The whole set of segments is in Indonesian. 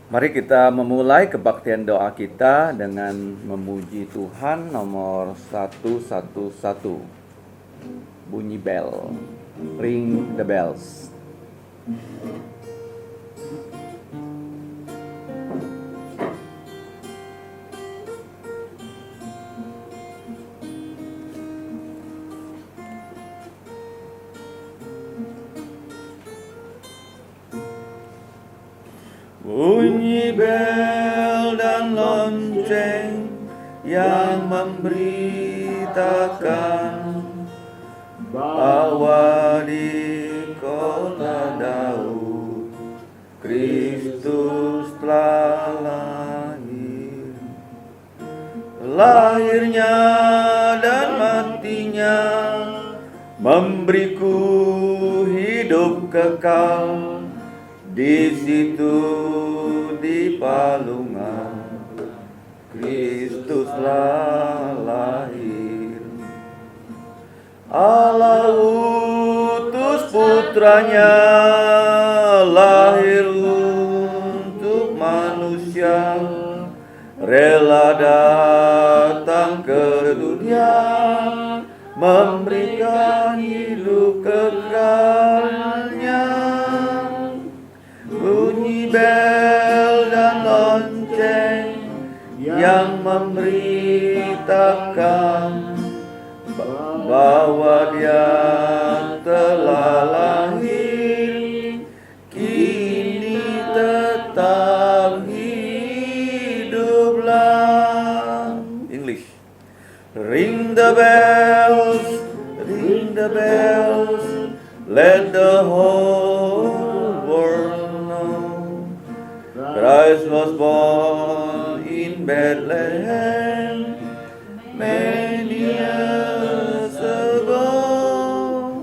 Mari kita memulai kebaktian doa kita dengan memuji Tuhan nomor 111. Bunyi bel. Ring the bells. Bunyi bel dan lonceng yang memberitakan bahwa di kota Daud Kristus telah lahir. Lahirnya dan matinya memberiku hidup kekal. Di situ di palungan Kristuslah lahir. Allah utus putranya lahir untuk manusia, rela datang ke dunia, memberikan hidup kekalnya. Bunyi bel dan lonceng yang memberitakan bahwa Dia telah lahir, kini tetap hiduplah. English. Ring the bells, let the whole world know Christ was born in Bethlehem many years ago.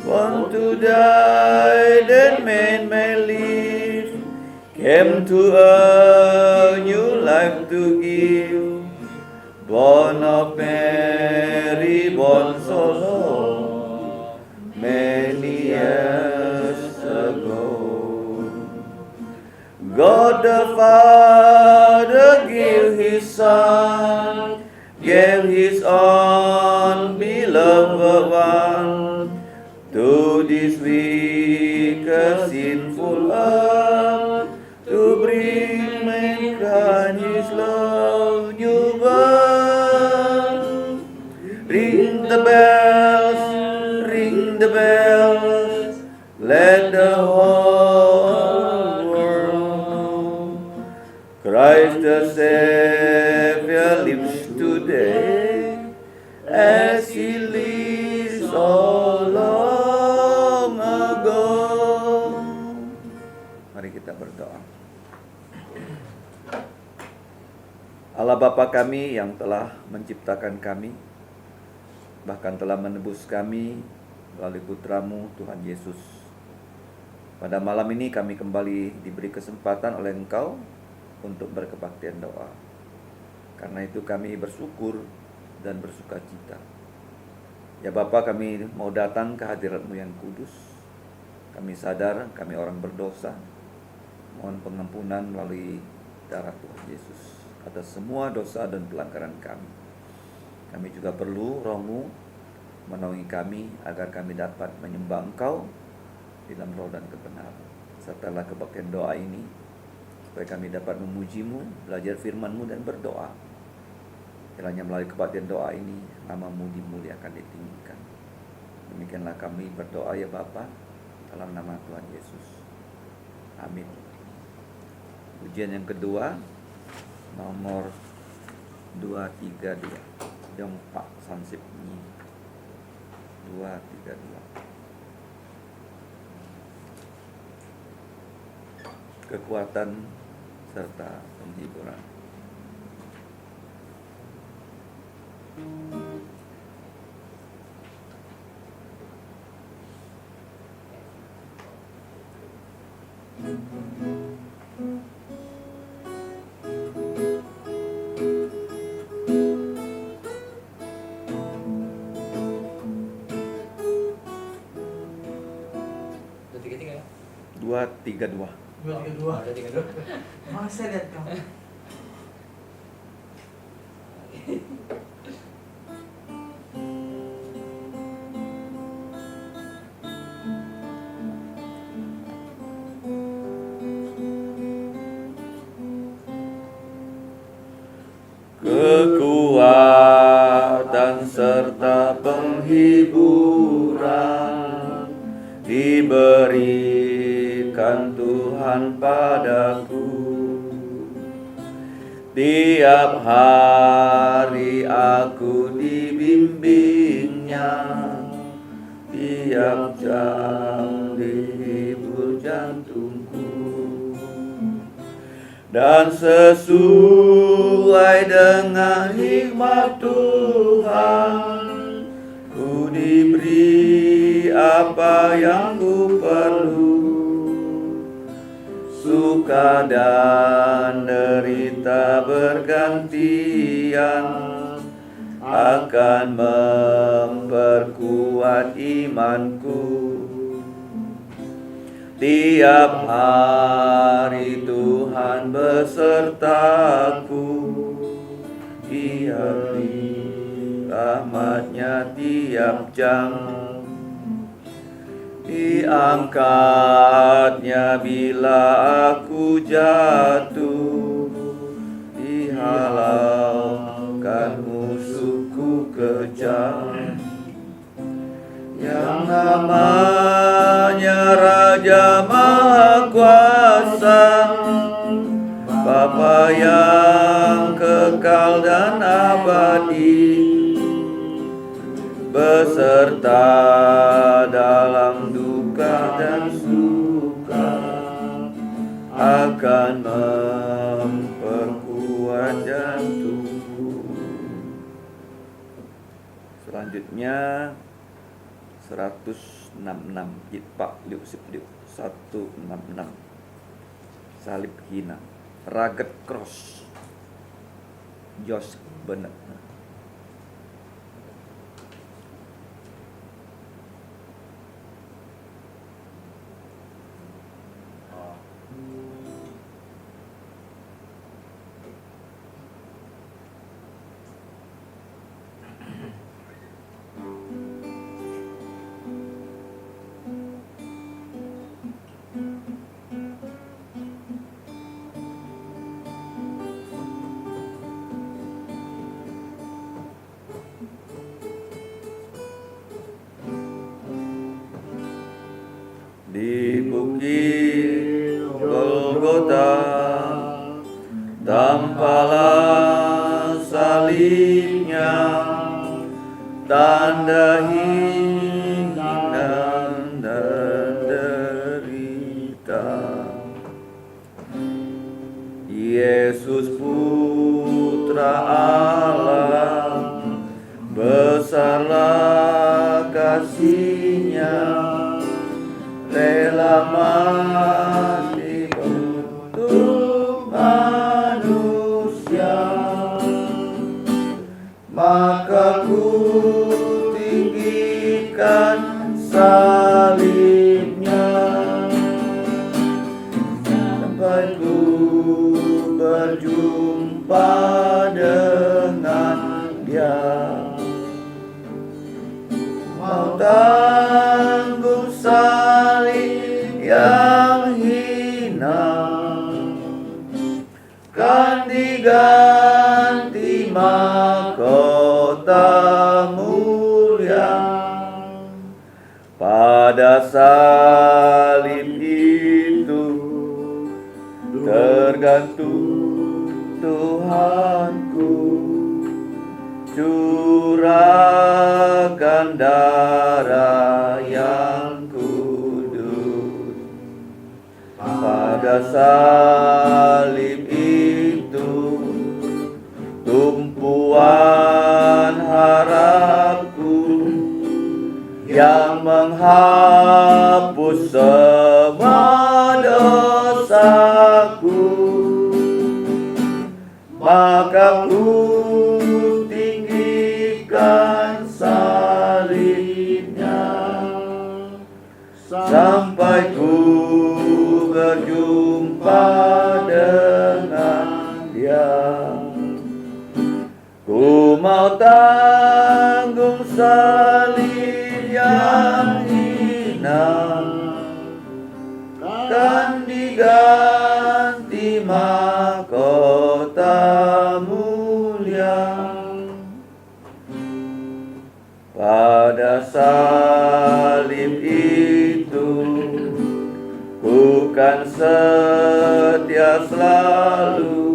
Born to die that man may live, came to a new life to give. Born of Mary, born so low, many years ago. God the Father gave His Son, gave His own beloved one, to this weak, sinful earth, to bring mankind His love new birth. Ring the bells, let the whole world know Christ the Savior lives today, as He lived so long ago. Mari kita berdoa. Allah Bapa kami yang telah menciptakan kami, bahkan telah menebus kami melalui Putra-Mu Tuhan Yesus. Pada malam ini kami kembali diberi kesempatan oleh Engkau untuk berkebaktian doa. Karena itu kami bersyukur dan bersuka cita. Ya Bapa, kami mau datang ke hadirat-Mu yang kudus. Kami sadar kami orang berdosa. Mohon pengampunan melalui darah Tuhan Yesus atas semua dosa dan pelanggaran kami. Kami juga perlu Roh-Mu menaungi kami agar kami dapat menyembah Engkau dalam roh dan kebenaran. Setelah kebaktian doa ini, supaya kami dapat memuji-Mu, belajar firman-Mu dan berdoa. Kiranya melalui kebaktian doa ini, nama-Mu dimuliakan, ditinggikan. Demikianlah kami berdoa ya Bapa, dalam nama Tuhan Yesus. Amin. Ujian yang kedua, nomor 232. Dong Pak Sansip ini 232. Kekuatan serta penghiburan. Tiga-tiga ya? 232. Buat kedua. Ada 32. Mana saya lihat kamu? Kekuatan serta penghiburan diberikan Tuhan padaku. Tiap hari aku dibimbingnya, tiap jam dihibur jantungku. Dan sesuai dengan hikmat Tuhan, ku diberi apa yang ku perlu. Suka dan derita bergantian akan memperkuat imanku. Tiap hari Tuhan besertaku, Ia beri rahmat-Nya tiap jam, diangkat-Nya bila aku jatuh, dihalaukan musuhku kejam. Yang namanya Raja Maha Kuasa, Bapa yang kekal dan abadi, beserta dalam duka dan suka, akan memperkuat jantungku. Selanjutnya 166 Jitpak Liuk Sip Liuk 166 Salib Hina Rugged Cross Josh Bennett. Di bukit Golgota tampalah salibnya, tanda hina dan derita. Yesus Putra Allah, besarlah kasih-Nya, rela mati untuk manusia. Maka ku tinggikan salib-Nya, sampai ku berjumpa dengan Dia. Mau tanggung salib yang hina, kan diganti mahkota mulia. Pada salib itu tergantung Tuhanku, curahkan darah yang kudus. Pada salib itu tumpuan harapku, yang menghapus semua dosaku. Maka ku tinggikan salib-Nya, sampai ku berjumpa mau tanggung salib yang hina, kan diganti mahkota mulia. Pada salib itu bukan setia selalu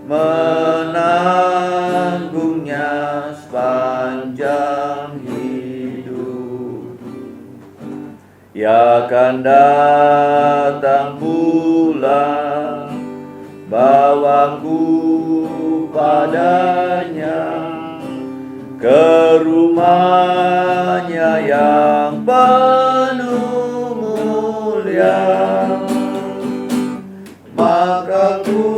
menanggungnya sepanjang hidup. Ia akan datang pula, bawaku padanya, ke rumahnya yang penuh mulia. Maka ku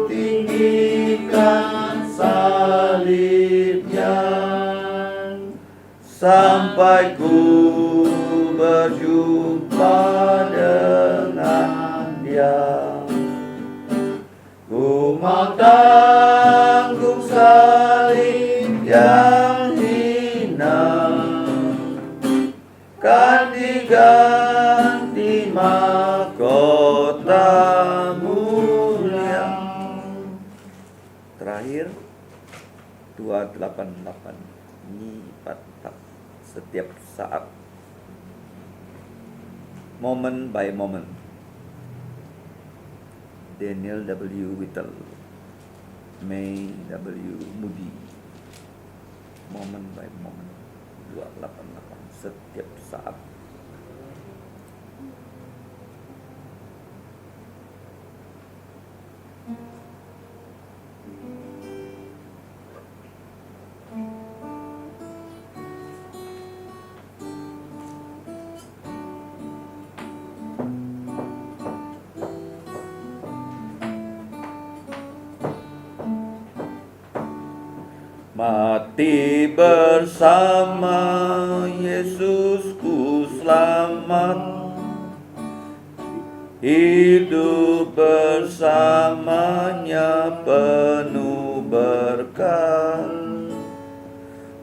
tinggikan salibnya, sampai ku berjumpa dengan Dia. Ku mau tanggung salib yang hina, kan diganti mahkota mulia. Terakhir 288, nyipat setiap saat, moment by moment. Daniel W. Whittle, May W. Moody. Moment by moment, 288, setiap saat. Mati bersama Yesusku selamat, hidup bersamanya penuh berkat,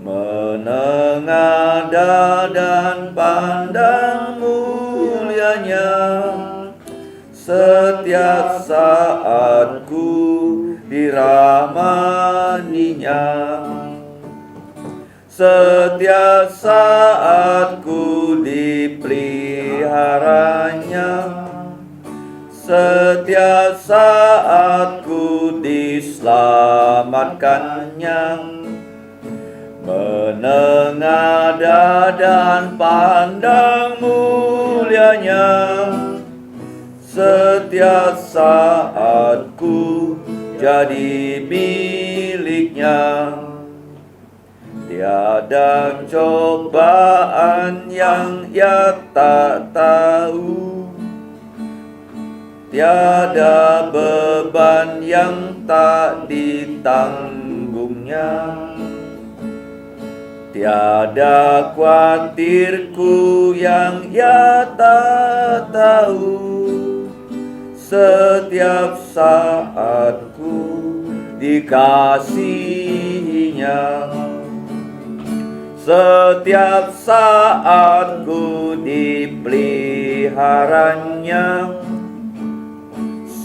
menengadah dan pandang mulianya, setiap saatku dirahmaninya. Setiap saatku dipeliharanya, setiap saatku diselamatkannya, menengadah dan pandang mulianya, setiap saatku jadi miliknya. Tiada cobaan yang Ia tak tahu, tiada beban yang tak ditanggungnya, tiada khawatirku yang Ia tak tahu. Setiap saatku dikasihinya, setiap saatku dipeliharanya,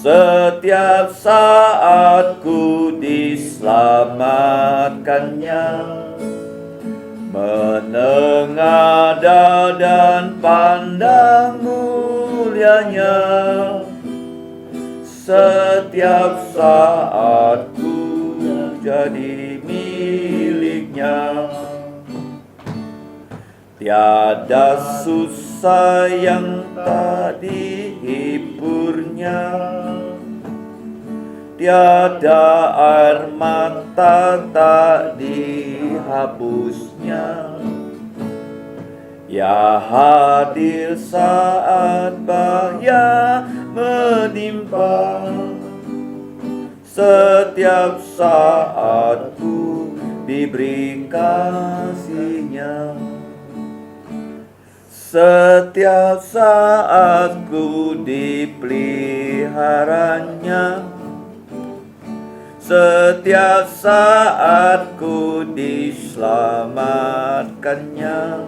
setiap saatku diselamatkannya, menengadah dan pandang mulianya, setiap saatku jadi miliknya. Tiada susah yang tak dihiburnya, tiada air mata tak dihapusnya. Ia hadir saat bahaya menimpa, setiap saatku diberi kasih-Nya. Setiap saatku dipeliharanya, setiap saat ku diselamatkannya.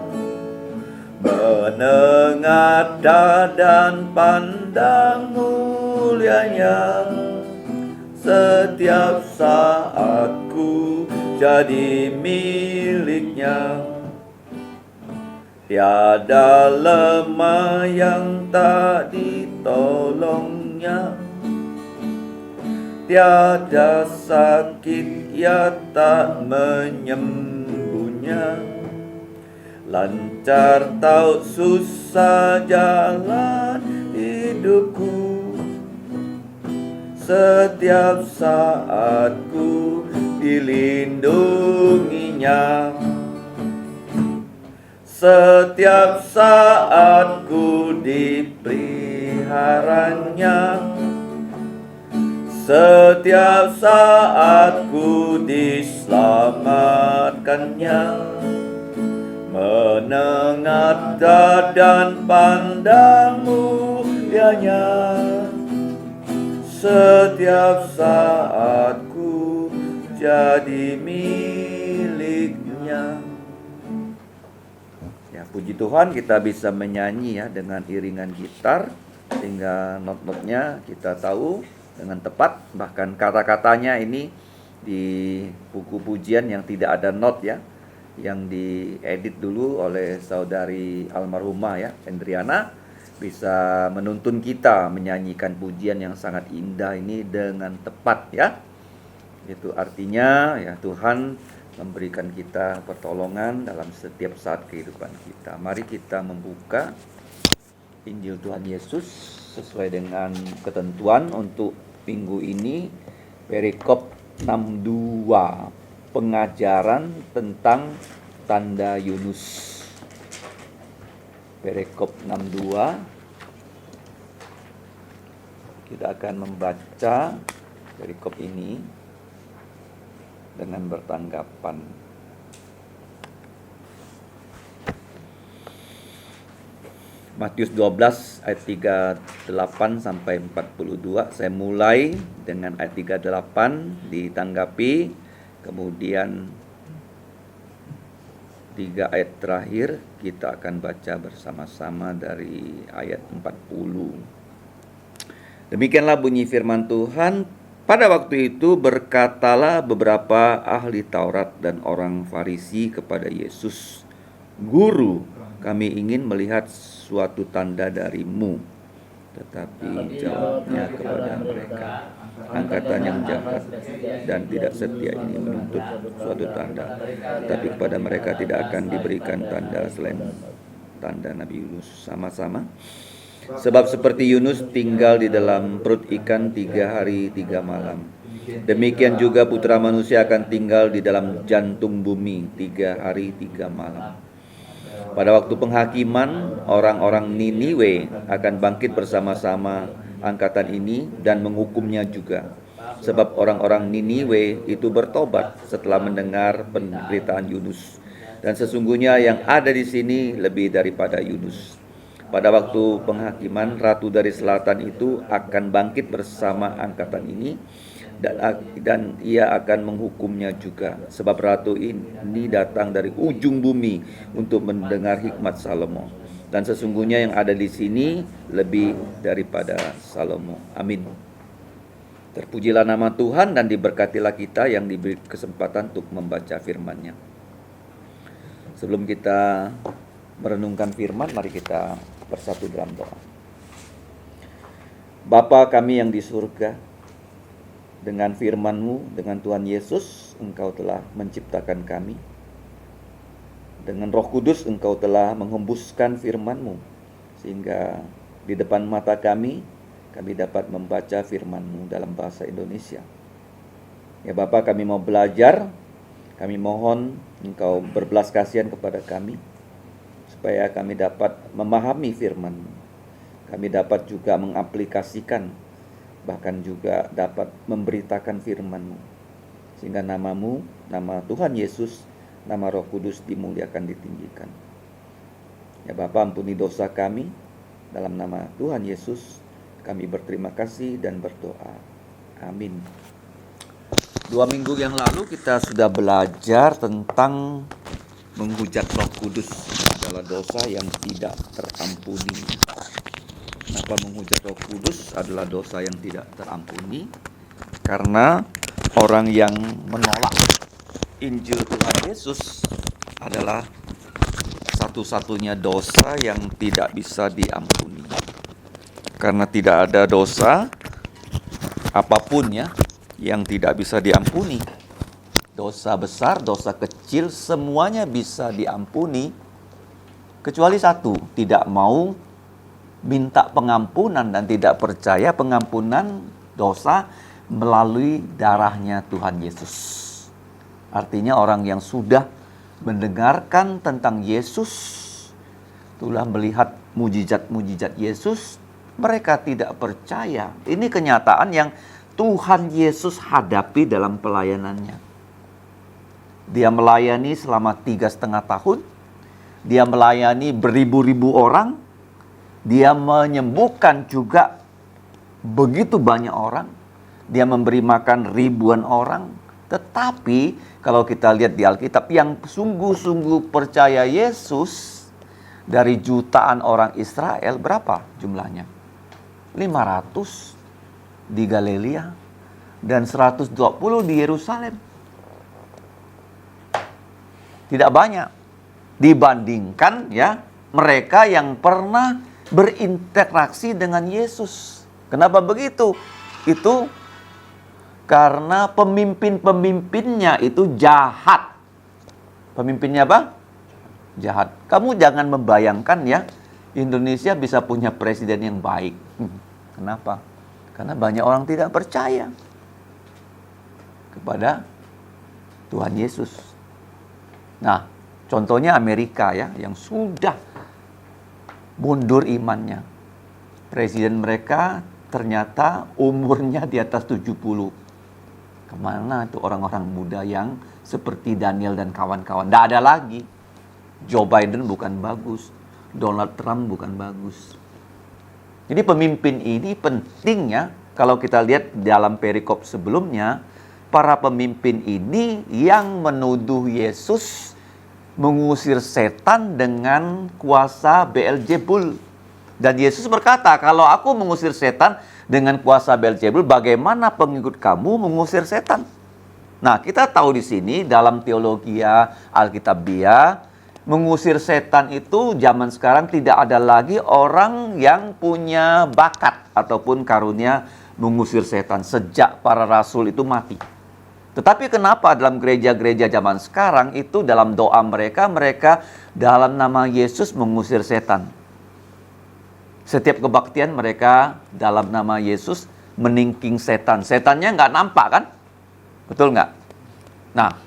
Menengat dan pandang mulianya, setiap saat ku jadi miliknya. Tiada lemah yang tak ditolongnya, tiada sakit yang tak menyembuhnya. Lancar tau susah jalan hidupku, setiap saat ku dilindunginya. Setiap saat ku dipeliharanya, setiap saat ku diselamatkannya. Menengat dan pandang mulianya, setiap saat ku jadi miliknya. Ya, puji Tuhan kita bisa menyanyi ya dengan iringan gitar, sehingga not-notnya kita tahu dengan tepat. Bahkan kata-katanya ini di buku pujian yang tidak ada not ya, yang diedit dulu oleh saudari almarhumah ya, Endriana, bisa menuntun kita menyanyikan pujian yang sangat indah ini dengan tepat ya. Itu artinya ya Tuhan memberikan kita pertolongan dalam setiap saat kehidupan kita. Mari kita membuka Injil Tuhan Yesus sesuai dengan ketentuan untuk minggu ini, perikop 62, pengajaran tentang tanda Yunus. Perikop 62, kita akan membaca perikop ini dengan bertanggapan. Matius 12 ayat 38 sampai 42. Saya mulai dengan ayat 38 ditanggapi, kemudian 3 ayat terakhir kita akan baca bersama-sama dari ayat 40. Demikianlah bunyi firman Tuhan. Pada waktu itu berkatalah beberapa ahli Taurat dan orang Farisi kepada Yesus, "Guru, kami ingin melihat suatu tanda darimu." Tetapi jawabnya kepada mereka, "Angkatan yang jahat dan tidak setia ini menuntut suatu tanda, tetapi kepada mereka tidak akan diberikan tanda selain tanda Nabi Yunus." Sama-sama. Sebab seperti Yunus tinggal di dalam perut ikan 3 hari 3 malam, demikian juga Putra Manusia akan tinggal di dalam jantung bumi 3 hari 3 malam. Pada waktu penghakiman, orang-orang Niniwe akan bangkit bersama-sama angkatan ini dan menghukumnya juga. Sebab orang-orang Niniwe itu bertobat setelah mendengar pemberitaan Yunus. Dan sesungguhnya yang ada di sini lebih daripada Yunus. Pada waktu penghakiman, ratu dari selatan itu akan bangkit bersama angkatan ini, dan ia akan menghukumnya juga. Sebab ratu ini datang dari ujung bumi untuk mendengar hikmat Salomo. Dan sesungguhnya yang ada di sini lebih daripada Salomo. Amin. Terpujilah nama Tuhan dan diberkatilah kita yang diberi kesempatan untuk membaca firman-Nya. Sebelum kita merenungkan firman, mari kita bersatu dalam doa. Bapa kami yang di surga, dengan firman-Mu, dengan Tuhan Yesus, Engkau telah menciptakan kami. Dengan Roh Kudus Engkau telah menghembuskan firman-Mu, sehingga di depan mata kami dapat membaca firman-Mu dalam bahasa Indonesia. Ya Bapa, kami mau belajar, kami mohon Engkau berbelas kasihan kepada kami, supaya kami dapat memahami firman-Mu. Kami dapat juga mengaplikasikan, bahkan juga dapat memberitakan firman-Mu. Sehingga nama-Mu, nama Tuhan Yesus, nama Roh Kudus dimuliakan, ditinggikan. Ya Bapa, ampuni dosa kami. Dalam nama Tuhan Yesus, kami berterima kasih dan berdoa. Amin. 2 minggu yang lalu kita sudah belajar tentang menghujat Roh Kudus adalah dosa yang tidak terampuni. Kenapa menghujat Roh Kudus adalah dosa yang tidak terampuni? Karena orang yang menolak Injil Tuhan Yesus adalah satu-satunya dosa yang tidak bisa diampuni. Karena tidak ada dosa apapun ya yang tidak bisa diampuni. Dosa besar, dosa kecil, semuanya bisa diampuni. Kecuali satu, tidak mau minta pengampunan dan tidak percaya pengampunan dosa melalui darahnya Tuhan Yesus. Artinya orang yang sudah mendengarkan tentang Yesus, telah melihat mujizat-mujizat Yesus, mereka tidak percaya. Ini kenyataan yang Tuhan Yesus hadapi dalam pelayanannya. Dia melayani selama 3,5 tahun. Dia melayani beribu-ribu orang. Dia menyembuhkan juga begitu banyak orang. Dia memberi makan ribuan orang. Tetapi kalau kita lihat di Alkitab, yang sungguh-sungguh percaya Yesus dari jutaan orang Israel, berapa jumlahnya? 500 di Galilea dan 120 di Yerusalem. Tidak banyak dibandingkan ya mereka yang pernah berinteraksi dengan Yesus. Kenapa begitu? Itu karena pemimpin-pemimpinnya itu jahat. Pemimpinnya apa? Jahat. Kamu jangan membayangkan ya Indonesia bisa punya presiden yang baik. Kenapa? Karena banyak orang tidak percaya kepada Tuhan Yesus. Nah, contohnya Amerika ya, yang sudah mundur imannya. Presiden mereka ternyata umurnya di atas 70. Kemana itu orang-orang muda yang seperti Daniel dan kawan-kawan? Tidak ada lagi. Joe Biden bukan bagus. Donald Trump bukan bagus. Jadi pemimpin ini pentingnya, kalau kita lihat dalam perikop sebelumnya, para pemimpin ini yang menuduh Yesus mengusir setan dengan kuasa Beelzebul. Dan Yesus berkata, kalau aku mengusir setan dengan kuasa Beelzebul, bagaimana pengikut kamu mengusir setan? Nah, kita tahu di sini dalam teologia Alkitabiah, mengusir setan itu zaman sekarang tidak ada lagi orang yang punya bakat ataupun karunia mengusir setan sejak para rasul itu mati. Tetapi kenapa dalam gereja-gereja zaman sekarang itu dalam doa mereka dalam nama Yesus mengusir setan. Setiap kebaktian mereka dalam nama Yesus meningking setan. Setannya nggak nampak kan? Betul nggak? Nah,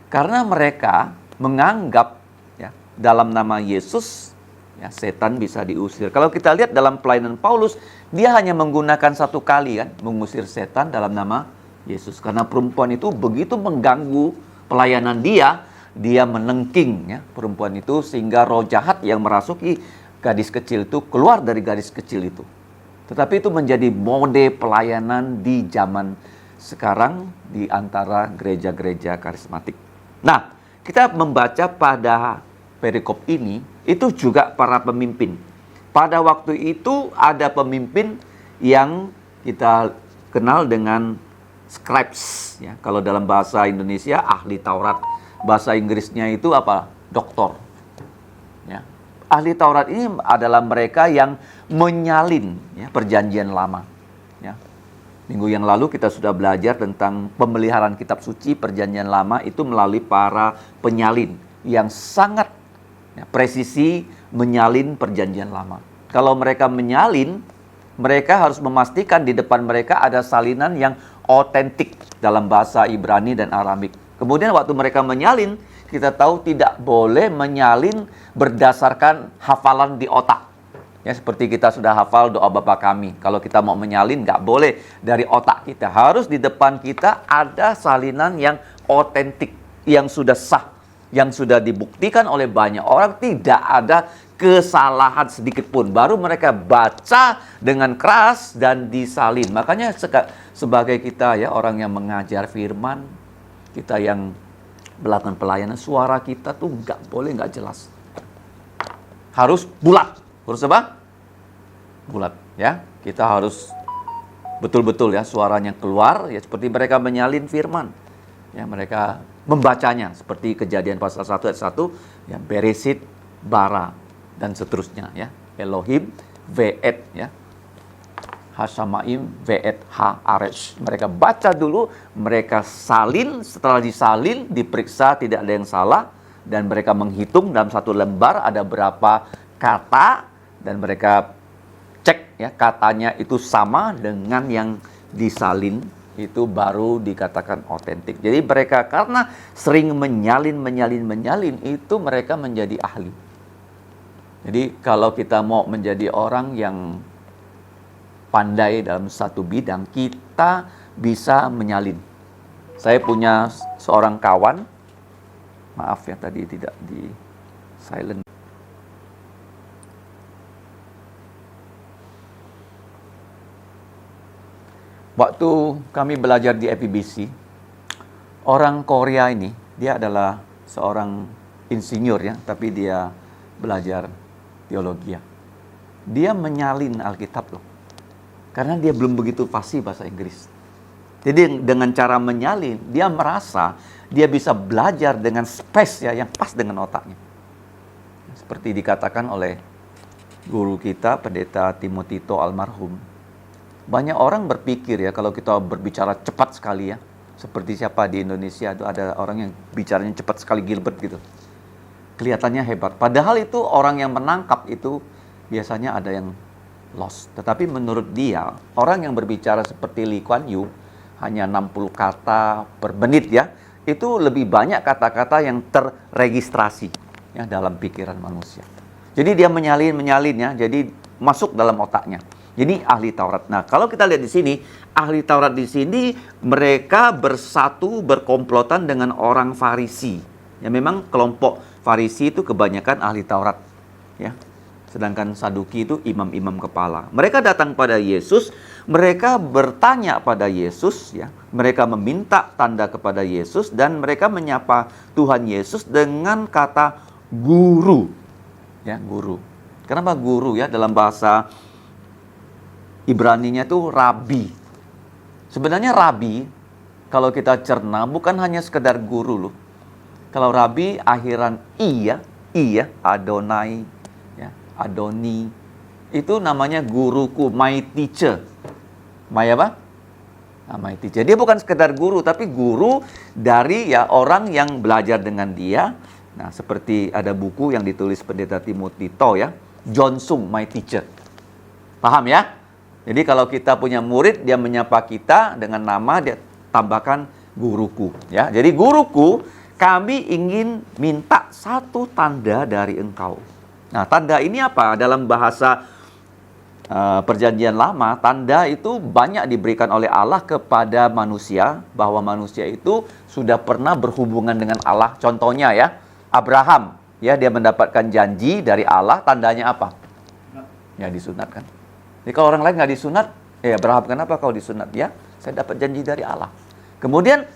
karena mereka menganggap dalam nama Yesus, ya, setan bisa diusir. Kalau kita lihat dalam pelayanan Paulus, dia hanya menggunakan 1 kali kan, mengusir setan dalam nama Yesus. Karena perempuan itu begitu mengganggu pelayanan dia menengking ya, perempuan itu, sehingga roh jahat yang merasuki gadis kecil itu keluar dari gadis kecil itu. Tetapi itu menjadi mode pelayanan di zaman sekarang di antara gereja-gereja karismatik. Nah, kita membaca pada perikop ini, itu juga para pemimpin. Pada waktu itu ada pemimpin yang kita kenal dengan scribes. Ya. Kalau dalam bahasa Indonesia, ahli Taurat. Bahasa Inggrisnya itu apa? Doktor. Ya. Ahli Taurat ini adalah mereka yang menyalin ya, perjanjian lama. Ya. Minggu yang lalu kita sudah belajar tentang pemeliharaan kitab suci perjanjian lama itu melalui para penyalin yang sangat presisi menyalin perjanjian lama. Kalau mereka menyalin, mereka harus memastikan di depan mereka ada salinan yang otentik dalam bahasa Ibrani dan Aramik. Kemudian waktu mereka menyalin, kita tahu tidak boleh menyalin berdasarkan hafalan di otak. Ya, seperti kita sudah hafal doa Bapa kami. Kalau kita mau menyalin, nggak boleh dari otak kita. Harus di depan kita ada salinan yang otentik, yang sudah sah, yang sudah dibuktikan oleh banyak orang, tidak ada kesalahan sedikit pun. Baru mereka baca dengan keras dan disalin. Makanya sebagai kita ya, orang yang mengajar firman, kita yang melakukan pelayanan, suara kita tuh nggak jelas. Harus bulat. Harus apa? Bulat ya. Kita harus betul-betul ya suaranya keluar ya, seperti mereka menyalin firman. Ya, mereka membacanya seperti Kejadian pasal 1 ayat 1 ya, Beresit, bara dan seterusnya ya. Elohim, Ve'et ya. Hasamaim, Ve'et, Ha-aresh. Mereka baca dulu, mereka salin, setelah disalin diperiksa tidak ada yang salah dan mereka menghitung dalam satu lembar ada berapa kata dan mereka cek ya katanya itu sama dengan yang disalin, itu baru dikatakan otentik. Jadi mereka karena sering menyalin itu mereka menjadi ahli. Jadi kalau kita mau menjadi orang yang pandai dalam satu bidang, kita bisa menyalin. Saya punya seorang kawan, maaf ya tadi tidak di silent. Waktu kami belajar di FEBC, orang Korea ini, dia adalah seorang insinyur ya, tapi dia belajar teologi ya. Dia menyalin Alkitab loh. Karena dia belum begitu fasih bahasa Inggris. Jadi dengan cara menyalin, dia merasa dia bisa belajar dengan space ya, yang pas dengan otaknya. Seperti dikatakan oleh guru kita, Pendeta Timotito almarhum. Banyak orang berpikir ya, kalau kita berbicara cepat sekali ya, seperti siapa di Indonesia itu ada orang yang bicaranya cepat sekali, Gilbert gitu. Kelihatannya hebat. Padahal itu orang yang menangkap itu biasanya ada yang lost. Tetapi menurut dia, orang yang berbicara seperti Lee Kuan Yew hanya 60 kata per menit ya, itu lebih banyak kata-kata yang terregistrasi ya dalam pikiran manusia. Jadi dia menyalin ya, jadi masuk dalam otaknya. Jadi ahli Taurat. Nah, kalau kita lihat di sini, ahli Taurat di sini mereka bersatu berkomplotan dengan orang Farisi. Ya memang kelompok Farisi itu kebanyakan ahli Taurat, ya. Sedangkan Saduki itu imam-imam kepala. Mereka datang pada Yesus, mereka bertanya pada Yesus, ya. Mereka meminta tanda kepada Yesus dan mereka menyapa Tuhan Yesus dengan kata guru. Ya, guru. Kenapa guru ya? Dalam bahasa Ibraninya itu rabi. Sebenarnya rabi, kalau kita cerna, bukan hanya sekedar guru loh. Kalau rabi akhiran iya, Adonai, ya, Adoni, itu namanya guruku, my teacher. My apa? Nah, my teacher. Dia bukan sekedar guru, tapi guru dari ya orang yang belajar dengan dia. Nah, seperti ada buku yang ditulis Pendeta Timotito ya, John Sung, my teacher. Paham ya? Jadi kalau kita punya murid, dia menyapa kita dengan nama, dia tambahkan guruku. Ya, jadi guruku, kami ingin minta satu tanda dari engkau. Nah, tanda ini apa? Dalam bahasa Perjanjian Lama, tanda itu banyak diberikan oleh Allah kepada manusia, bahwa manusia itu sudah pernah berhubungan dengan Allah. Contohnya ya, Abraham, ya dia mendapatkan janji dari Allah, tandanya apa? Ya disunatkan. Jadi kalau orang lain nggak disunat, Abraham kenapa kau disunat? Ya, saya dapat janji dari Allah. Kemudian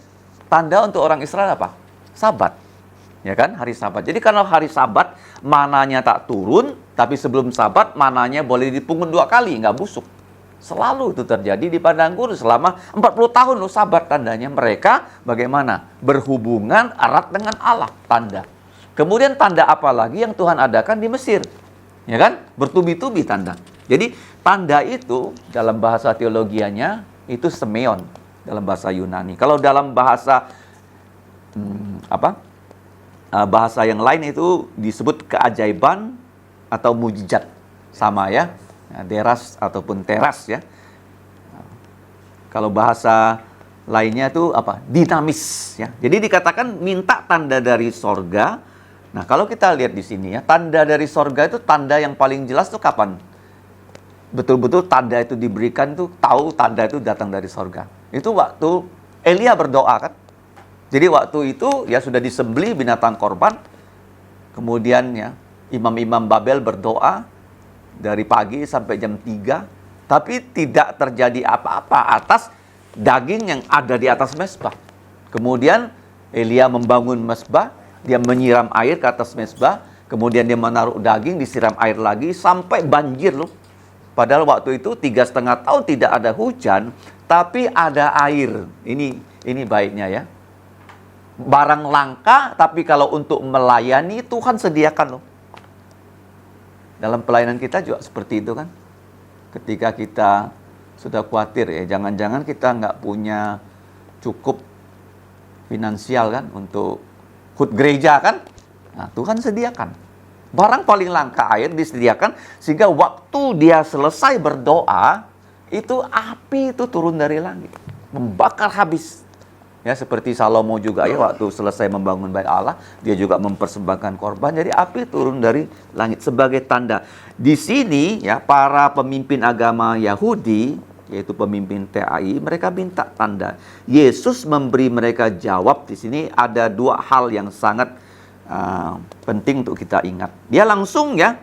tanda untuk orang Israel apa? Sabat. Ya kan, hari Sabat. Jadi kalau hari Sabat mananya tak turun, tapi sebelum Sabat mananya boleh dipungut 2 kali, nggak busuk. Selalu itu terjadi di padang gurun selama 40 tahun loh Sabat, tandanya mereka bagaimana? Berhubungan erat dengan Allah, tanda. Kemudian tanda apa lagi yang Tuhan adakan di Mesir? Ya kan? Bertubi-tubi tanda. Jadi tanda itu dalam bahasa teologianya itu semeon dalam bahasa Yunani. Kalau dalam bahasa bahasa yang lain itu disebut keajaiban atau mujizat, sama ya. Deras ataupun teras ya. Kalau bahasa lainnya itu apa? Dinamis ya. Jadi dikatakan minta tanda dari sorga. Nah, kalau kita lihat di sini ya, tanda dari sorga itu tanda yang paling jelas tuh kapan? Betul-betul tanda itu diberikan tuh, tahu tanda itu datang dari sorga. Itu waktu Elia berdoa kan. Jadi waktu itu ya sudah disembelih binatang korban. Kemudian ya imam-imam Babel berdoa dari pagi sampai jam 3, tapi tidak terjadi apa-apa atas daging yang ada di atas mezbah. Kemudian Elia membangun mezbah, dia menyiram air ke atas mezbah, kemudian dia menaruh daging, disiram air lagi, sampai banjir loh. Padahal waktu itu 3,5 tahun tidak ada hujan, tapi ada air. Ini baiknya ya. Barang langka, tapi kalau untuk melayani Tuhan sediakan loh. Dalam pelayanan kita juga seperti itu kan. Ketika kita sudah khawatir ya, jangan-jangan kita nggak punya cukup finansial kan untuk hut gereja kan. Nah, Tuhan sediakan. Barang paling langka air disediakan, sehingga waktu dia selesai berdoa, itu api itu turun dari langit, membakar habis. Ya, seperti Salomo juga ya, waktu selesai membangun bait Allah, dia juga mempersembahkan korban, jadi api turun dari langit sebagai tanda. Di sini ya, para pemimpin agama Yahudi, yaitu pemimpin TAI, mereka minta tanda. Yesus memberi mereka jawab. Di sini ada dua hal yang sangat penting untuk kita ingat. Dia langsung ya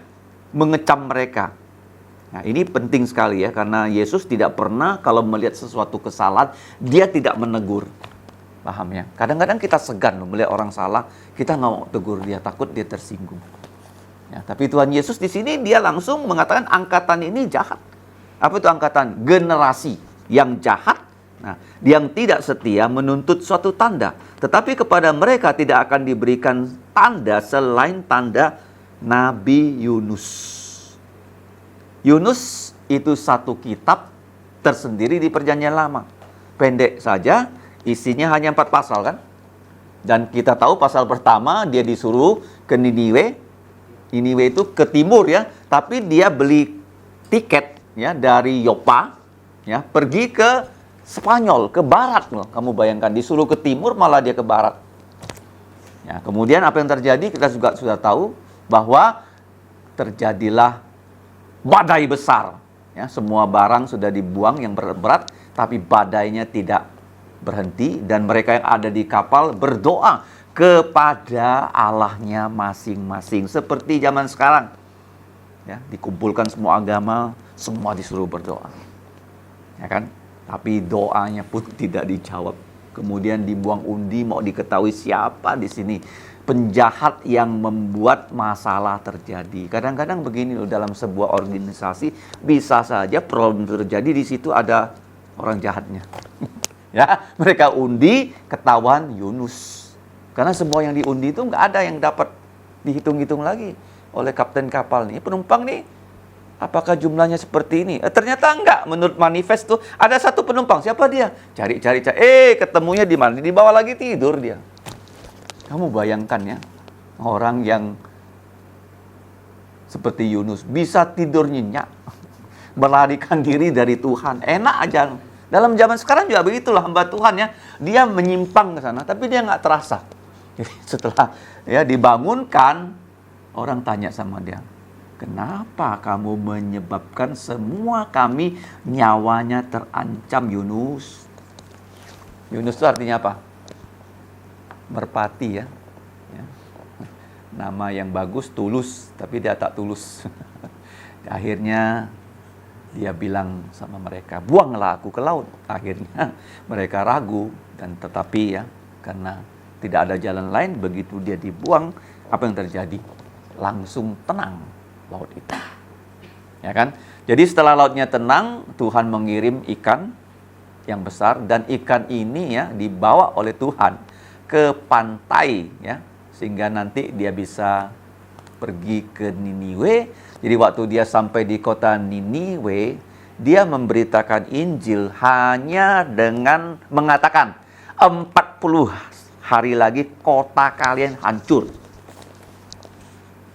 mengecam mereka. Nah, ini penting sekali ya, karena Yesus tidak pernah kalau melihat sesuatu kesalahan, dia tidak menegur. Paham ya? Kadang-kadang kita segan loh melihat orang salah, kita nggak mau tegur dia, takut dia tersinggung. Ya, tapi Tuhan Yesus di sini dia langsung mengatakan angkatan ini jahat. Apa itu angkatan? Generasi yang jahat. Nah, yang tidak setia menuntut suatu tanda, tetapi kepada mereka tidak akan diberikan tanda selain tanda Nabi Yunus. Yunus itu satu kitab tersendiri di Perjanjian Lama. Pendek saja, isinya hanya 4 pasal kan. Dan kita tahu pasal pertama dia disuruh ke Niniwe. Niniwe itu ke timur ya, tapi dia beli tiket ya dari Yopa ya, pergi ke Spanyol, ke barat loh. Kamu bayangkan, disuruh ke timur malah dia ke barat. Ya, kemudian apa yang terjadi kita juga sudah tahu bahwa terjadilah badai besar. Ya, semua barang sudah dibuang yang berat, tapi badainya tidak berhenti dan mereka yang ada di kapal berdoa kepada Allahnya masing-masing seperti zaman sekarang. Ya, dikumpulkan semua agama, semua disuruh berdoa. Ya kan? Tapi doanya pun tidak dijawab. Kemudian dibuang undi, mau diketahui siapa di sini penjahat yang membuat masalah terjadi. Kadang-kadang begini loh, dalam sebuah organisasi bisa saja problem terjadi, di situ ada orang jahatnya. Ya, mereka undi, ketahuan Yunus. Karena semua yang diundi itu nggak ada yang dapat dihitung-hitung lagi oleh kapten kapal nih. Penumpang nih, apakah jumlahnya seperti ini? Ternyata enggak. Menurut manifest tuh ada satu penumpang. Siapa dia? Cari. Ketemunya di mana? Dibawa lagi tidur dia. Kamu bayangkan ya, orang yang seperti Yunus bisa tidur nyenyak, melarikan diri dari Tuhan. Enak aja. Dalam zaman sekarang juga begitulah hamba Tuhan ya. Dia menyimpang ke sana, tapi dia nggak terasa. Jadi setelah ya dibangunkan, orang tanya sama dia, kenapa kamu menyebabkan semua kami nyawanya terancam, Yunus? Yunus itu artinya apa? Merpati ya. Nama yang bagus, tulus, tapi dia tak tulus. Akhirnya dia bilang sama mereka, buanglah aku ke laut. Akhirnya mereka ragu, dan tetapi ya, karena tidak ada jalan lain, begitu dia dibuang, apa yang terjadi? Langsung tenang laut itu. Ya kan? Jadi setelah lautnya tenang, Tuhan mengirim ikan yang besar, dan ikan ini ya dibawa oleh Tuhan ke pantai ya, sehingga nanti dia bisa pergi ke Niniwe. Jadi waktu dia sampai di kota Niniwe, dia memberitakan Injil hanya dengan mengatakan 40 hari lagi kota kalian hancur.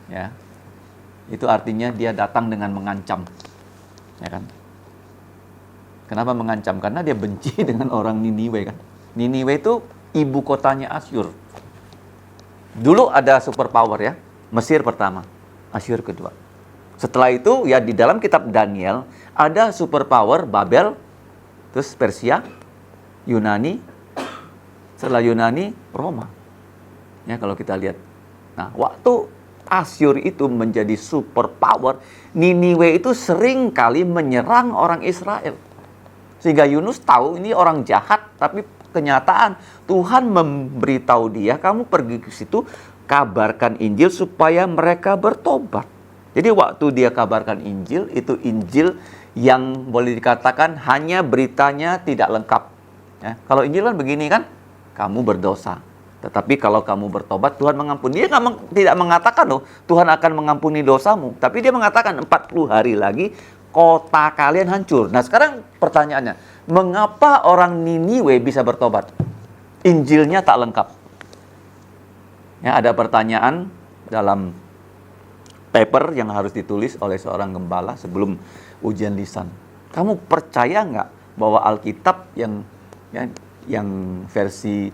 Ya. Itu artinya dia datang dengan mengancam. Ya kan? Kenapa mengancam? Karena dia benci dengan orang Niniwe kan. Niniwe itu ibu kotanya Asyur. Dulu ada superpower ya, Mesir pertama, Asyur kedua. Setelah itu ya di dalam kitab Daniel ada superpower Babel, terus Persia, Yunani, setelah Yunani Roma. Ya kalau kita lihat. Nah, waktu Asyur itu menjadi super power, Niniwe itu sering kali menyerang orang Israel. Sehingga Yunus tahu ini orang jahat, tapi kenyataan Tuhan memberitahu dia, kamu pergi ke situ, kabarkan Injil supaya mereka bertobat. Jadi waktu dia kabarkan Injil, itu Injil yang boleh dikatakan hanya beritanya tidak lengkap. Ya, kalau Injil kan begini kan, kamu berdosa. Tetapi kalau kamu bertobat, Tuhan mengampuni. Dia tidak mengatakan loh, Tuhan akan mengampuni dosamu. Tapi dia mengatakan 40 hari lagi, kota kalian hancur. Nah sekarang pertanyaannya, mengapa orang Niniwe bisa bertobat? Injilnya tak lengkap. Ya, ada pertanyaan dalam paper yang harus ditulis oleh seorang gembala sebelum ujian lisan. Kamu percaya nggak bahwa Alkitab yang versi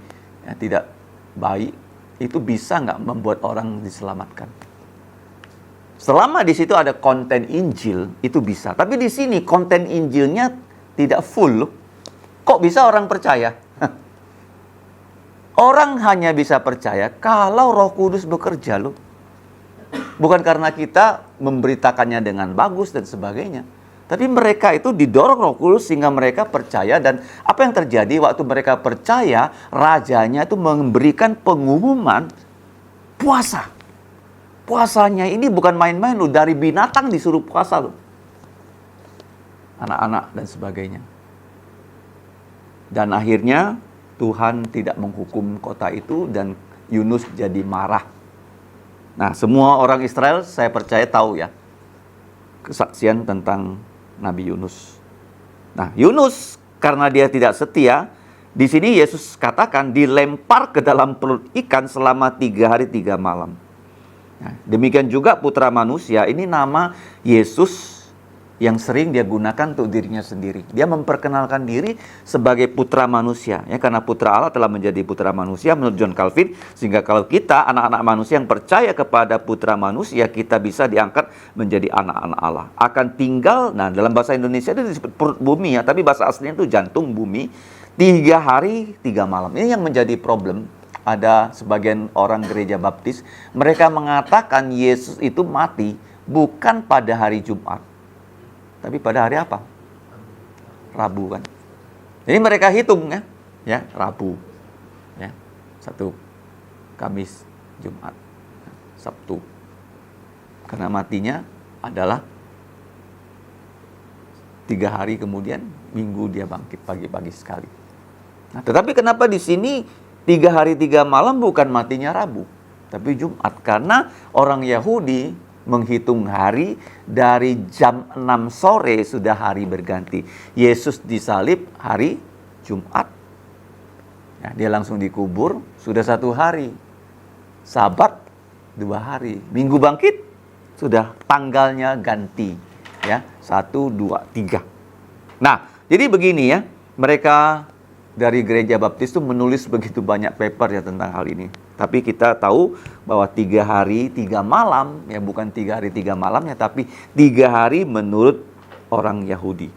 tidak baik itu bisa nggak membuat orang diselamatkan? Selama di situ ada konten Injil itu bisa. Tapi di sini konten Injilnya tidak full loh. Kok bisa orang percaya? Orang hanya bisa percaya kalau Roh Kudus bekerja loh. Bukan karena kita memberitakannya dengan bagus dan sebagainya. Tapi mereka itu didorong Roh Kudus sehingga mereka percaya. Dan apa yang terjadi waktu mereka percaya, rajanya itu memberikan pengumuman puasa. Puasanya ini bukan main-main loh, dari binatang disuruh puasa loh. Anak-anak dan sebagainya. Dan akhirnya Tuhan tidak menghukum kota itu dan Yunus jadi marah. Nah, semua orang Israel saya percaya tahu ya kesaksian tentang Nabi Yunus. Nah, Yunus karena dia tidak setia, di sini Yesus katakan dilempar ke dalam perut ikan selama 3 hari 3 malam. Nah, demikian juga Putra Manusia, ini nama Yesus yang sering dia gunakan untuk dirinya sendiri. Dia memperkenalkan diri sebagai Putra Manusia, ya, karena Putra Allah telah menjadi Putra Manusia menurut John Calvin, sehingga kalau kita anak-anak manusia yang percaya kepada Putra Manusia, kita bisa diangkat menjadi anak-anak Allah. Akan tinggal, nah dalam bahasa Indonesia itu disebut perut bumi ya, tapi bahasa aslinya itu jantung bumi, 3 hari 3 malam. Ini yang menjadi problem. Ada sebagian orang gereja baptis, mereka mengatakan Yesus itu mati bukan pada hari Jumat, tapi pada hari apa? Rabu kan. Jadi mereka hitung ya Rabu, ya, 1 Kamis, Jumat, Sabtu. Karena matinya adalah 3 hari kemudian, Minggu dia bangkit pagi-pagi sekali. Nah, tetapi kenapa di sini 3 hari 3 malam bukan matinya Rabu, tapi Jumat? Karena orang Yahudi menghitung hari dari jam 6 sore sudah hari berganti. Yesus disalib hari Jumat. Ya, dia langsung dikubur sudah 1 hari. Sabat 2 hari. Minggu bangkit sudah tanggalnya ganti. Ya, 1, 2, 3. Nah, jadi begini ya, mereka dari gereja baptis itu menulis begitu banyak paper ya tentang hal ini. Tapi kita tahu bahwa 3 hari 3 malam, ya bukan 3 hari 3 malamnya, tapi 3 hari menurut orang Yahudi.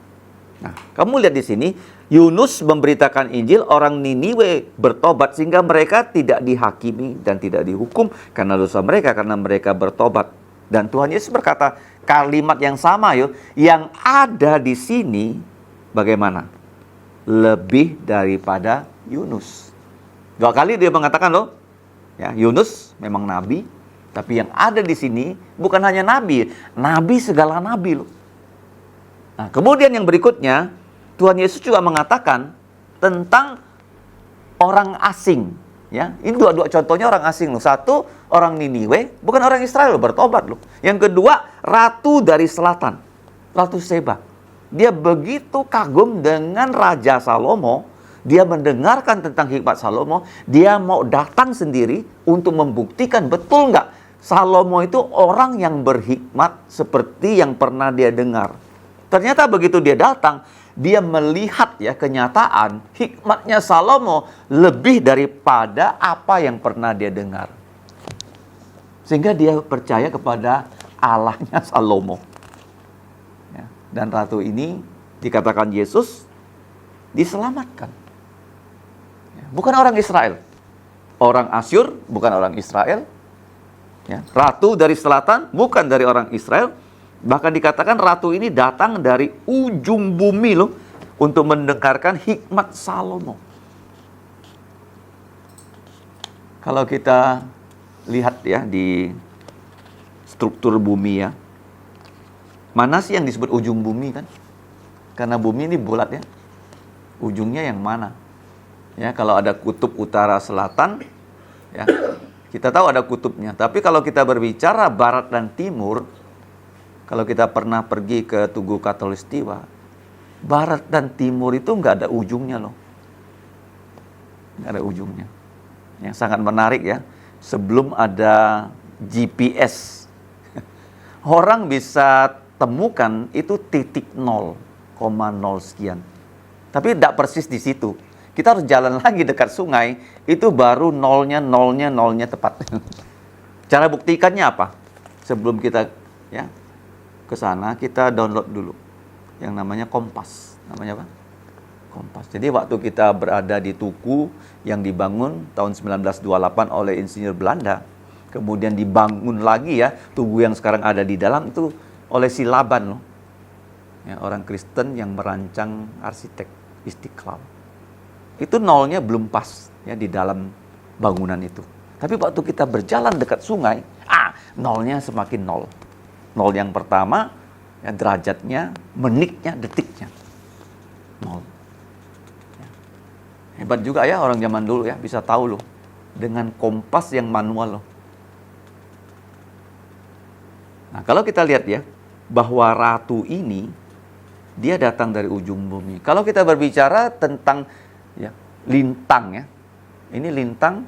Nah, kamu lihat di sini, Yunus memberitakan Injil, orang Niniwe bertobat sehingga mereka tidak dihakimi dan tidak dihukum karena dosa mereka, karena mereka bertobat. Dan Tuhan Yesus berkata kalimat yang sama yang ada di sini bagaimana? Lebih daripada Yunus. 2 kali dia mengatakan loh, ya, Yunus memang nabi, tapi yang ada di sini bukan hanya nabi, nabi segala nabi loh. Nah, kemudian yang berikutnya, Tuhan Yesus juga mengatakan tentang orang asing, ya. Ini dua contohnya orang asing loh. Satu, orang Niniwe, bukan orang Israel loh, bertobat loh. Yang kedua, ratu dari selatan, Ratu Seba. Dia begitu kagum dengan Raja Salomo. Dia mendengarkan tentang hikmat Salomo, dia mau datang sendiri untuk membuktikan betul nggak Salomo itu orang yang berhikmat seperti yang pernah dia dengar. Ternyata begitu dia datang, dia melihat ya kenyataan hikmatnya Salomo lebih daripada apa yang pernah dia dengar. Sehingga dia percaya kepada Allahnya Salomo. Ya, dan ratu ini dikatakan Yesus diselamatkan. Bukan orang Israel. Orang Asyur bukan orang Israel. Ya, ratu dari selatan, bukan dari orang Israel. Bahkan dikatakan ratu ini datang dari ujung bumi loh, untuk mendengarkan hikmat Salomo. Kalau kita lihat ya di struktur bumi ya, mana sih yang disebut ujung bumi kan? Karena bumi ini bulat ya. Ujungnya yang mana? Ya, kalau ada kutub utara selatan, ya, kita tahu ada kutubnya. Tapi kalau kita berbicara barat dan timur, kalau kita pernah pergi ke Tugu Katulistiwa, barat dan timur itu nggak ada ujungnya loh. Nggak ada ujungnya. Yang sangat menarik ya, sebelum ada GPS, orang bisa temukan itu titik 0,0 sekian. Tapi tidak persis di situ. Kita harus jalan lagi dekat sungai, itu baru nolnya tepat. Cara buktikannya apa? Sebelum kita ya ke sana, kita download dulu yang namanya kompas. Namanya apa? Kompas. Jadi waktu kita berada di Tugu yang dibangun tahun 1928 oleh insinyur Belanda, kemudian dibangun lagi ya, Tugu yang sekarang ada di dalam itu oleh si Laban loh. Ya, orang Kristen yang merancang arsitek Istiqlal. Itu nolnya belum pas ya di dalam bangunan itu. Tapi waktu kita berjalan dekat sungai, nolnya semakin nol. Nol yang pertama, ya, derajatnya, menitnya, detiknya. Nol. Ya. Hebat juga ya orang zaman dulu ya, bisa tahu loh. Dengan kompas yang manual loh. Nah kalau kita lihat ya, bahwa ratu ini, dia datang dari ujung bumi. Kalau kita berbicara tentang ya, lintang ya. Ini lintang,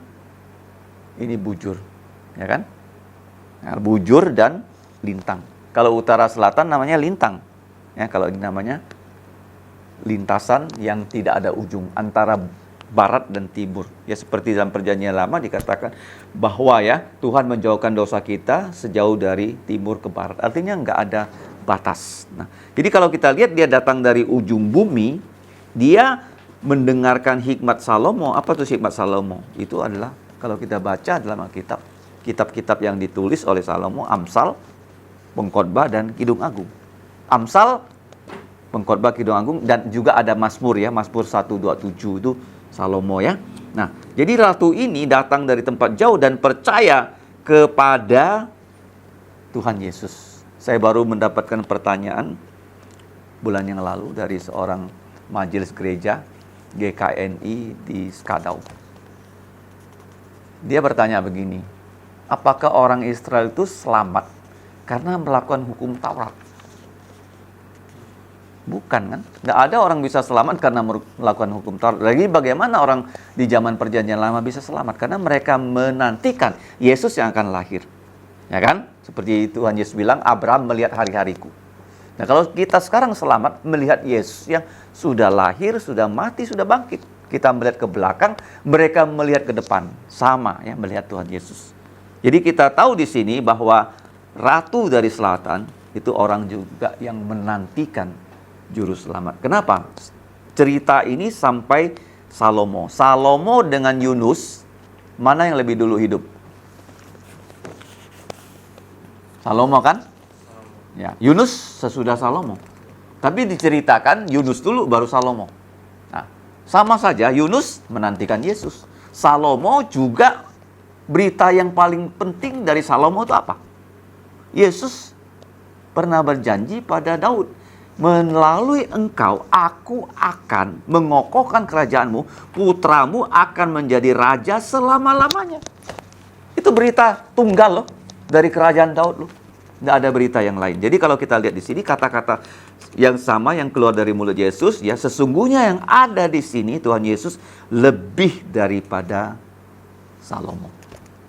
ini bujur. Ya kan? Nah, bujur dan lintang. Kalau utara selatan namanya lintang. Ya, kalau ini namanya lintasan yang tidak ada ujung antara barat dan timur. Ya seperti dalam Perjanjian Lama dikatakan bahwa ya Tuhan menjauhkan dosa kita sejauh dari timur ke barat. Artinya nggak ada batas. Nah, jadi kalau kita lihat dia datang dari ujung bumi, dia mendengarkan hikmat Salomo. Apa tuh hikmat Salomo? Itu adalah kalau kita baca dalam Alkitab, kitab-kitab yang ditulis oleh Salomo, Amsal, Pengkhotbah dan Kidung Agung. Amsal, Pengkhotbah, Kidung Agung, dan juga ada Mazmur ya, Mazmur 127 itu Salomo ya. Nah, jadi ratu ini datang dari tempat jauh dan percaya kepada Tuhan Yesus. Saya baru mendapatkan pertanyaan bulan yang lalu dari seorang majelis gereja GKNI di Skadau. Dia bertanya begini, apakah orang Israel itu selamat karena melakukan hukum Taurat? Bukan kan? Nggak ada orang bisa selamat karena melakukan hukum Taurat. Lagi bagaimana orang di zaman Perjanjian Lama bisa selamat? Karena mereka menantikan Yesus yang akan lahir. Ya kan? Seperti Tuhan Yesus bilang, Abraham melihat hari-hariku. Nah kalau kita sekarang selamat melihat Yesus yang sudah lahir, sudah mati, sudah bangkit. Kita melihat ke belakang, mereka melihat ke depan. Sama ya, melihat Tuhan Yesus. Jadi kita tahu di sini bahwa ratu dari selatan itu orang juga yang menantikan juru selamat. Kenapa? Cerita ini sampai Salomo. Salomo dengan Yunus, mana yang lebih dulu hidup? Salomo kan? Ya, Yunus sesudah Salomo. Tapi diceritakan Yunus dulu baru Salomo. Nah, sama saja Yunus menantikan Yesus. Salomo juga berita yang paling penting dari Salomo itu apa? Yesus pernah berjanji pada Daud, melalui engkau aku akan mengokohkan kerajaanmu, putramu akan menjadi raja selama-lamanya. Itu berita tunggal loh dari kerajaan Daud loh. Nggak ada berita yang lain. Jadi kalau kita lihat di sini kata-kata yang sama yang keluar dari mulut Yesus, ya sesungguhnya yang ada di sini Tuhan Yesus lebih daripada Salomo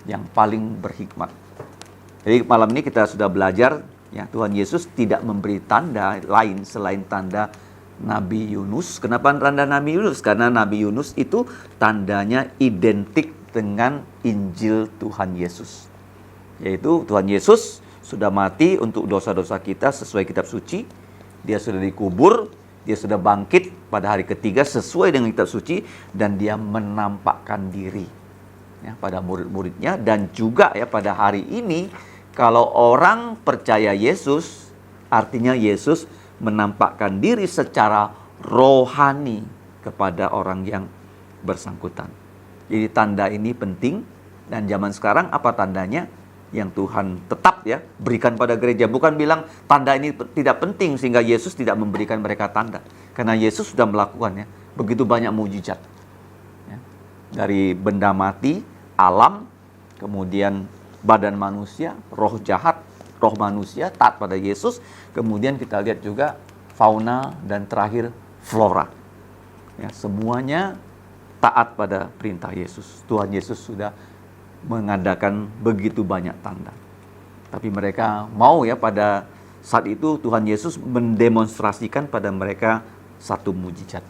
yang paling berhikmat. Jadi malam ini kita sudah belajar ya Tuhan Yesus tidak memberi tanda lain selain tanda Nabi Yunus. Kenapa tanda Nabi Yunus? Karena Nabi Yunus itu tandanya identik dengan Injil Tuhan Yesus. Yaitu Tuhan Yesus sudah mati untuk dosa-dosa kita sesuai kitab suci. Dia sudah dikubur, dia sudah bangkit pada hari ketiga sesuai dengan kitab suci, dan dia menampakkan diri. ya, pada murid-muridnya, dan juga ya pada hari ini kalau orang percaya Yesus, artinya Yesus menampakkan diri secara rohani kepada orang yang bersangkutan. Jadi tanda ini penting, dan zaman sekarang apa tandanya? Yang Tuhan tetap ya berikan pada gereja. Bukan bilang tanda ini tidak penting sehingga Yesus tidak memberikan mereka tanda. Karena Yesus sudah melakukannya begitu banyak mujizat. Ya. Dari benda mati, alam, kemudian badan manusia, roh jahat, roh manusia taat pada Yesus. Kemudian kita lihat juga fauna dan terakhir flora. Ya, semuanya taat pada perintah Yesus. Tuhan Yesus sudah mengadakan begitu banyak tanda. Tapi mereka mau ya pada saat itu Tuhan Yesus mendemonstrasikan pada mereka satu mujizat.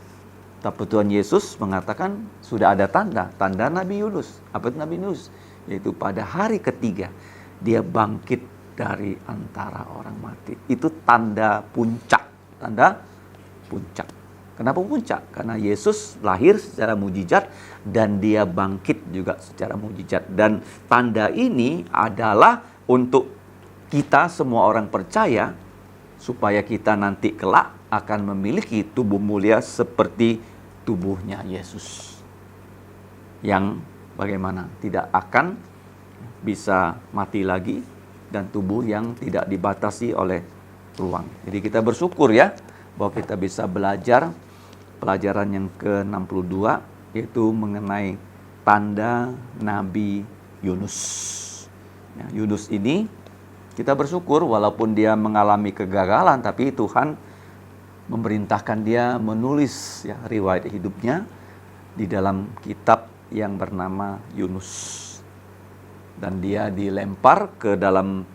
Tapi Tuhan Yesus mengatakan sudah ada tanda Nabi Yunus. Apa itu Nabi Yunus? Yaitu pada hari ketiga dia bangkit dari antara orang mati. Itu tanda puncak. Tanda puncak. Kenapa puncak? Karena Yesus lahir secara mujizat dan dia bangkit juga secara mujizat. Dan tanda ini adalah untuk kita semua orang percaya supaya kita nanti kelak akan memiliki tubuh mulia seperti tubuhnya Yesus. Yang bagaimana? Tidak akan bisa mati lagi dan tubuh yang tidak dibatasi oleh ruang. Jadi kita bersyukur ya bahwa kita bisa belajar pelajaran yang ke-62 yaitu mengenai tanda Nabi Yunus. Ya, Yunus ini kita bersyukur walaupun dia mengalami kegagalan, tapi Tuhan memerintahkan dia menulis ya, riwayat hidupnya di dalam kitab yang bernama Yunus. Dan dia dilempar ke dalam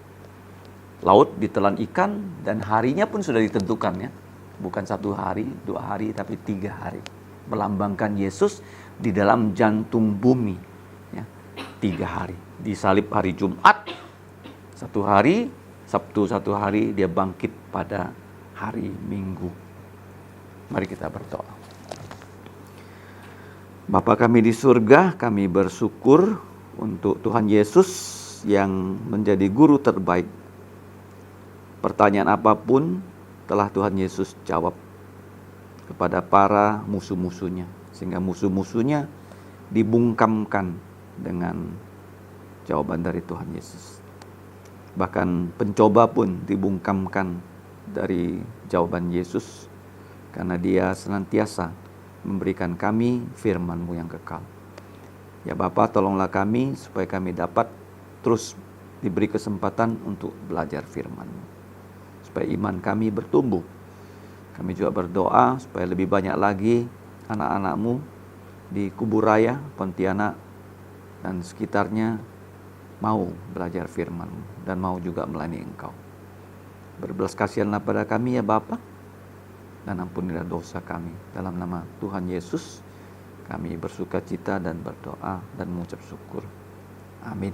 laut, ditelan ikan, dan harinya pun sudah ditentukan ya. Bukan 1 hari, 2 hari, tapi 3 hari. Melambangkan Yesus di dalam jantung bumi. Ya, 3 hari. Disalib hari Jumat, 1 hari, Sabtu 1 hari, dia bangkit pada hari Minggu. Mari kita berdoa. Bapa kami di surga, kami bersyukur untuk Tuhan Yesus yang menjadi guru terbaik. Pertanyaan apapun telah Tuhan Yesus jawab kepada para musuh-musuhnya, sehingga musuh-musuhnya dibungkamkan dengan jawaban dari Tuhan Yesus. Bahkan pencoba pun dibungkamkan dari jawaban Yesus, karena dia senantiasa memberikan kami firman-Mu yang kekal. Ya Bapa, tolonglah kami supaya kami dapat terus diberi kesempatan untuk belajar firman-Mu, supaya iman kami bertumbuh. Kami juga berdoa supaya lebih banyak lagi anak-anak-Mu di Kuburaya, Pontianak, dan sekitarnya mau belajar firman-Mu dan mau juga melayani Engkau. Berbelas kasihanlah pada kami ya Bapa, dan ampunilah dosa kami. Dalam nama Tuhan Yesus kami bersuka cita dan berdoa dan mengucap syukur. Amin.